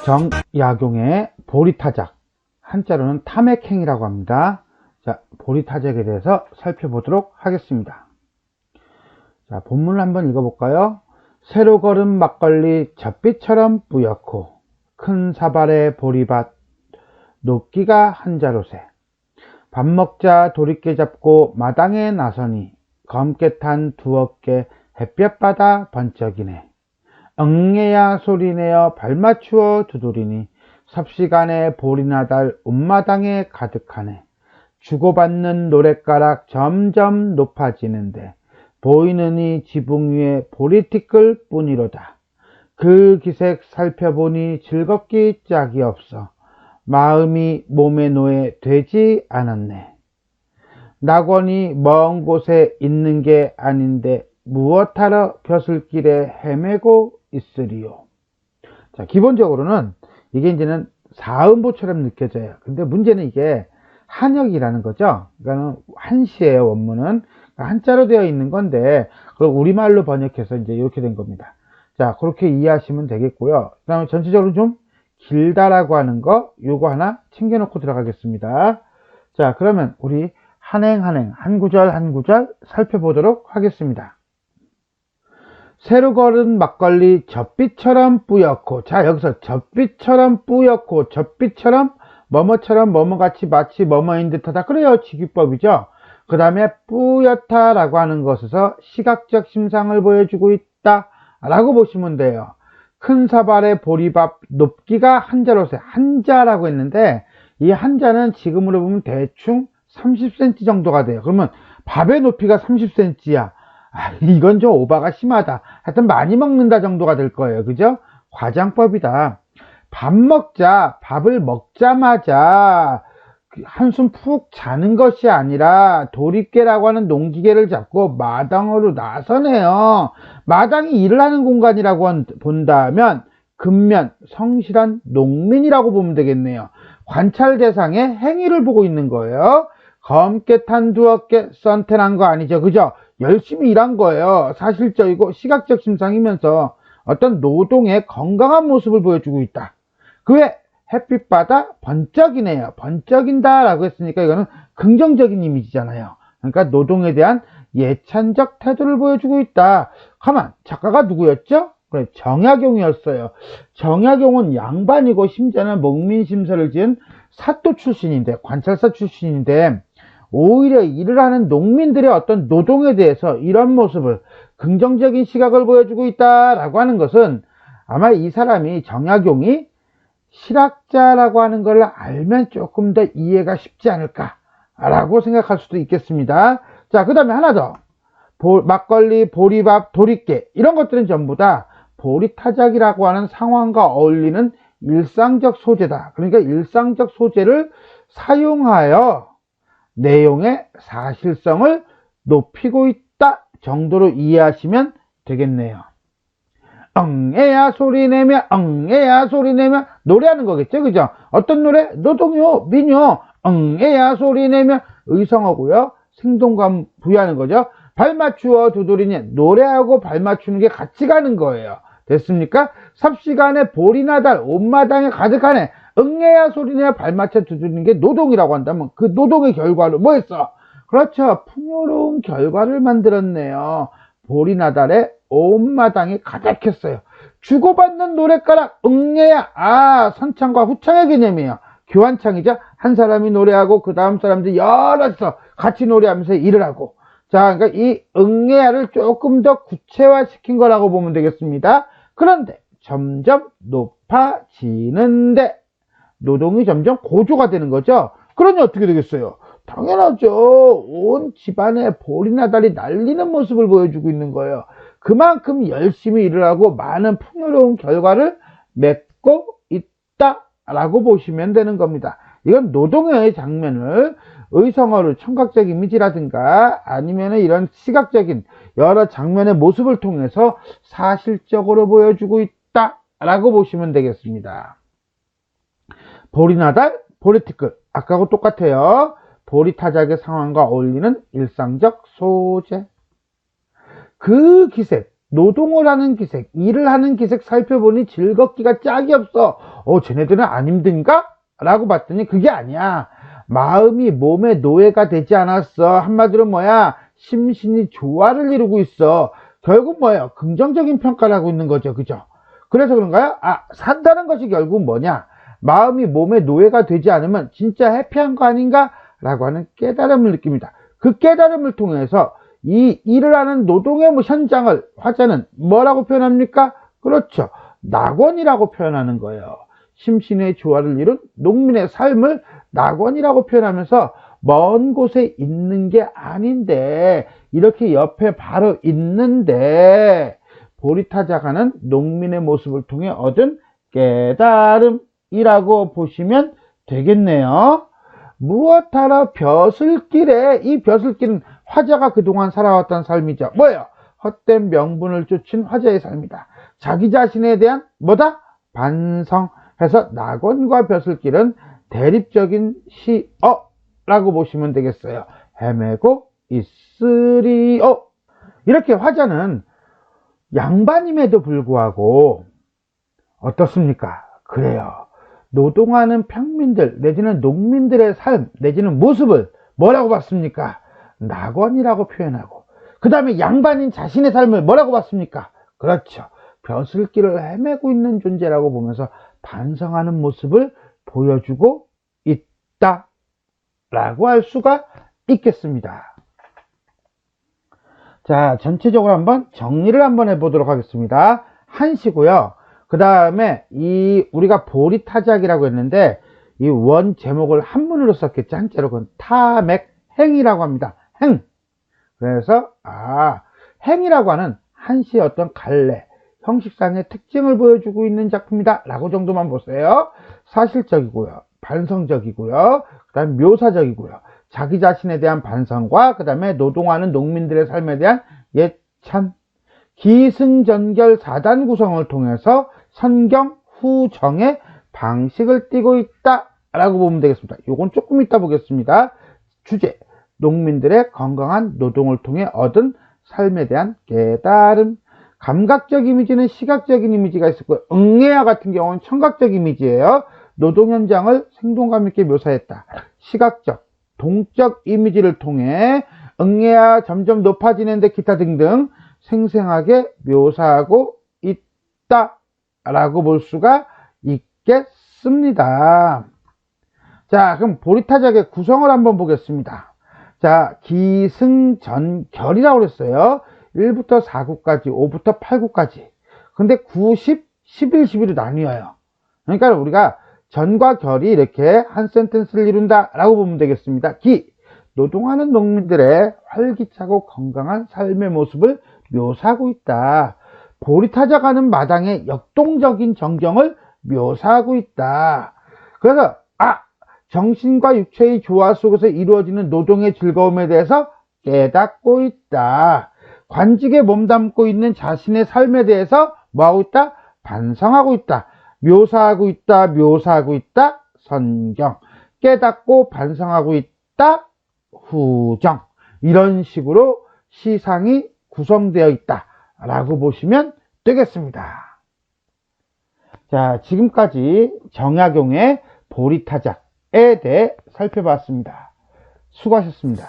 정약용의 보리타작, 한자로는 탐액행이라고 합니다. 자, 보리타작에 대해서 살펴보도록 하겠습니다. 자, 본문을 한번 읽어볼까요? 새로 걸은 막걸리 젖빛처럼 뿌옇고 큰 사발의 보리밭 높기가 한자로세. 밥 먹자 도리깨 잡고 마당에 나서니 검게 탄 두 어깨 햇볕 받아 번쩍이네. 응애야 소리내어 발맞추어 두드리니 섭시간에 보리나달 온마당에 가득하네. 주고받는 노랫가락 점점 높아지는데 보이는 이 지붕 위에 보리티끌 뿐이로다. 그 기색 살펴보니 즐겁기 짝이 없어 마음이 몸에 놓여 되지 않았네. 낙원이 먼 곳에 있는 게 아닌데 무엇하러 벼슬길에 헤매고 있으리요. 자, 기본적으로는 이게 이제는 사음보처럼 느껴져요. 근데 문제는 이게 한역이라는 거죠. 그러니까 한시예요, 원문은. 한자로 되어 있는 건데, 그걸 우리말로 번역해서 이제 이렇게 된 겁니다. 자, 그렇게 이해하시면 되겠고요. 그 다음에 전체적으로 좀 길다라고 하는 거, 요거 하나 챙겨놓고 들어가겠습니다. 자, 그러면 우리 한 구절 한 구절 살펴보도록 하겠습니다. 새로 걸은 막걸리 젖빛처럼 뿌옇고, 자, 여기서 젖빛처럼 뿌옇고, 젖빛처럼 뭐뭐처럼 뭐뭐같이 마치 뭐뭐인 듯하다. 그래요, 직유법이죠. 그 다음에 뿌옇다라고 하는 것에서 시각적 심상을 보여주고 있다 라고 보시면 돼요. 큰 사발의 보리밥 높기가 한자로서 한자라고 했는데, 이 한자는 지금으로 보면 대충 30cm 정도가 돼요. 그러면 밥의 높이가 30cm야. 이건 좀 오바가 심하다. 하여튼 많이 먹는다 정도가 될 거예요. 그죠? 과장법이다. 밥을 먹자마자 한숨 푹 자는 것이 아니라 도리깨라고 하는 농기계를 잡고 마당으로 나서네요. 마당이 일을 하는 공간이라고 본다면 근면 성실한 농민이라고 보면 되겠네요. 관찰 대상의 행위를 보고 있는 거예요. 검게 탄 두 어깨 썬텐한 거 아니죠. 그죠? 열심히 일한 거예요. 사실적이고 시각적 심상이면서 어떤 노동의 건강한 모습을 보여주고 있다. 그 외 햇빛받아 번쩍이네요. 번쩍인다 라고 했으니까 이거는 긍정적인 이미지잖아요. 그러니까 노동에 대한 예찬적 태도를 보여주고 있다. 가만, 작가가 누구였죠? 그래, 정약용이었어요. 정약용은 양반이고 심지어는 목민심서를 지은 사또 출신인데, 관찰사 출신인데, 오히려 일을 하는 농민들의 어떤 노동에 대해서 이런 모습을, 긍정적인 시각을 보여주고 있다라고 하는 것은 아마 이 사람이, 정약용이 실학자라고 하는 걸 알면 조금 더 이해가 쉽지 않을까라고 생각할 수도 있겠습니다. 자, 그 다음에 하나 더. 막걸리, 보리밥, 도리깨, 이런 것들은 전부 다 보리타작이라고 하는 상황과 어울리는 일상적 소재다. 그러니까 일상적 소재를 사용하여 내용의 사실성을 높이고 있다 정도로 이해하시면 되겠네요. 응애야 소리내며 응애야 소리내며 노래하는 거겠죠. 그죠? 어떤 노래? 노동요, 민요. 응애야 소리내며 의성어고요. 생동감 부여하는 거죠. 발 맞추어 두드리니 노래하고 발 맞추는 게 같이 가는 거예요. 됐습니까? 삽시간에 보리나달 온마당에 가득하네. 응애야 소리내어 발 맞춰 두드리는 게 노동이라고 한다면 그 노동의 결과로 뭐 했어? 그렇죠. 풍요로운 결과를 만들었네요. 보리나달에 온마당이 가득했어요. 주고받는 노랫가락 응애야. 선창과 후창의 개념이에요. 교환창이죠. 한 사람이 노래하고 그 다음 사람들이 여럿이서 같이 노래하면서 일을 하고. 자, 그러니까 이 응애야를 조금 더 구체화시킨 거라고 보면 되겠습니다. 그런데 점점 높아지는데 노동이 점점 고조가 되는 거죠. 그러니 어떻게 되겠어요? 당연하죠. 온 집안에 보리나달이 날리는 모습을 보여주고 있는 거예요. 그만큼 열심히 일을 하고 많은 풍요로운 결과를 맺고 있다라고 보시면 되는 겁니다. 이건 노동의 장면을 의성어로 청각적 이미지라든가 아니면 이런 시각적인 여러 장면의 모습을 통해서 사실적으로 보여주고 있다라고 보시면 되겠습니다. 보리나달, 보리티끌, 아까하고 똑같아요. 보리타작의 상황과 어울리는 일상적 소재. 그 기색, 노동을 하는 기색, 일을 하는 기색 살펴보니 즐겁기가 짝이 없어. 쟤네들은 안 힘든가? 라고 봤더니 그게 아니야. 마음이 몸의 노예가 되지 않았어. 한마디로 뭐야? 심신이 조화를 이루고 있어. 결국 뭐예요? 긍정적인 평가를 하고 있는 거죠. 그죠? 그래서 그런가요? 산다는 것이 결국 뭐냐? 마음이 몸의 노예가 되지 않으면 진짜 해피한 거 아닌가? 라고 하는 깨달음을 느낍니다. 그 깨달음을 통해서 이 일을 하는 노동의 현장을 화자는 뭐라고 표현합니까? 그렇죠. 낙원이라고 표현하는 거예요. 심신의 조화를 이룬 농민의 삶을 낙원이라고 표현하면서 먼 곳에 있는 게 아닌데 이렇게 옆에 바로 있는데 보리타자가는 농민의 모습을 통해 얻은 깨달음이라고 보시면 되겠네요. 무엇하러 벼슬길에, 이 벼슬길은 화자가 그동안 살아왔던 삶이죠. 뭐예요? 헛된 명분을 쫓은 화자의 삶이다. 자기 자신에 대한 뭐다? 반성해서 낙원과 벼슬길은 대립적인 시어라고 보시면 되겠어요. 헤매고 있으리오. 이렇게 화자는 양반임에도 불구하고 어떻습니까? 그래요. 노동하는 평민들 내지는 농민들의 삶 내지는 모습을 뭐라고 봤습니까? 낙원이라고 표현하고 그 다음에 양반인 자신의 삶을 뭐라고 봤습니까? 그렇죠. 벼슬길을 헤매고 있는 존재라고 보면서 반성하는 모습을 보여주고 있다 라고 할 수가 있겠습니다. 자, 전체적으로 한번 정리를 한번 해보도록 하겠습니다. 한시고요. 그 다음에 우리가 보리타작이라고 했는데 이 원 제목을 한문으로 썼겠죠. 한자로 그건 타맥행이라고 합니다. 행. 그래서 행이라고 하는 한시의 어떤 갈래, 형식상의 특징을 보여주고 있는 작품이다 라고 정도만 보세요. 사실적이고요. 반성적이고요. 그 다음에 묘사적이고요. 자기 자신에 대한 반성과 그 다음에 노동하는 농민들의 삶에 대한 예찬, 기승전결 4단 구성을 통해서 선경 후정의 방식을 띠고 있다 라고 보면 되겠습니다. 요건 조금 이따 보겠습니다. 주제, 농민들의 건강한 노동을 통해 얻은 삶에 대한 깨달음. 감각적 이미지는 시각적인 이미지가 있었고 응애와 같은 경우는 청각적 이미지예요. 노동 현장을 생동감 있게 묘사했다. 시각적, 동적 이미지를 통해 응애가 점점 높아지는데 기타 등등 생생하게 묘사하고 있다 라고 볼 수가 있겠습니다. 자, 그럼 보리타작의 구성을 한번 보겠습니다. 자, 기승전결이라고 그랬어요. 1부터 4구까지, 5부터 8구까지. 근데 9, 10, 11, 12로 나뉘어요. 그러니까 우리가 전과 결이 이렇게 한 센텐스를 이룬다 라고 보면 되겠습니다. 노동하는 농민들의 활기차고 건강한 삶의 모습을 묘사하고 있다. 보리타작하는 마당의 역동적인 전경을 묘사하고 있다. 그래서 정신과 육체의 조화 속에서 이루어지는 노동의 즐거움에 대해서 깨닫고 있다. 관직에 몸담고 있는 자신의 삶에 대해서 뭐하고 있다? 반성하고 있다. 묘사하고 있다. 묘사하고 있다. 선경. 깨닫고 반성하고 있다. 후정. 이런 식으로 시상이 구성되어 있다 라고 보시면 되겠습니다. 자, 지금까지 정약용의 보리타작에 대해 살펴봤습니다. 수고하셨습니다.